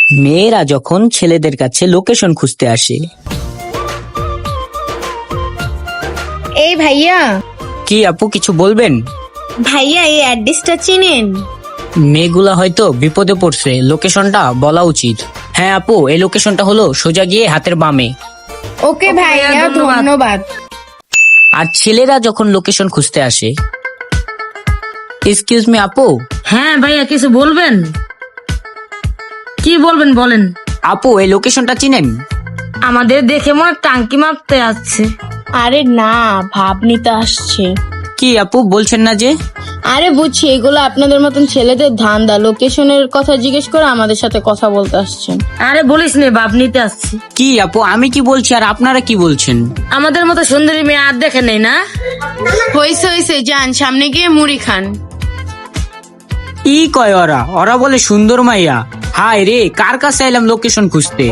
মেয়েরা যখন ছেলেদের কাছে লোকেশন খুঁজতে আসে। এই ভাইয়া, কি আপু কিছু বলবেন? ভাইয়া এই অ্যাড্রেসটা চিনেন? মেয়েগুলা হয়তো বিপদে পড়ছে, লোকেশনটা বলা উচিত। হ্যাঁ আপু, এই লোকেশনটা হলো সোজা গিয়ে হাতের বামে। ওকে ভাইয়া, ধন্যবাদ। আর ছেলেরা যখন লোকেশন খুঁজতে আসে, এক্সকিউজ মি আপু। হ্যাঁ ভাইয়া, কিছু বলবেন? কি বলবেন বলেন। আপু এই লোকেশনটা চিনেন? আমাদের দেখে মনে হয় টাঙ্কি মারতে আসছে। আরে না, ভাব নিতে আসছে। কি আপু বলছেন না যে? আরে বুঝছি, এগুলো আপনাদের মতন ছেলেদের ধান্দা। লোকেশনের কথা জিজ্ঞেস করে আমাদের সাথে কথা বলতে আসছেন। আরে বলিস নে, বাপ নিতে আসছি। কি আপু, আমি কি বলছি আর আপনারা কি বলছেন? আমাদের মতো সুন্দরী মেয়ে আর দেখে নেই না। হইছে যান, সামনে গিয়ে মুড়ি খান। কি কয় ওরা? ওরা বলে সুন্দর মাইয়া। হায় রে, কার কাছে এলাম লোকেশন খুঁজতে।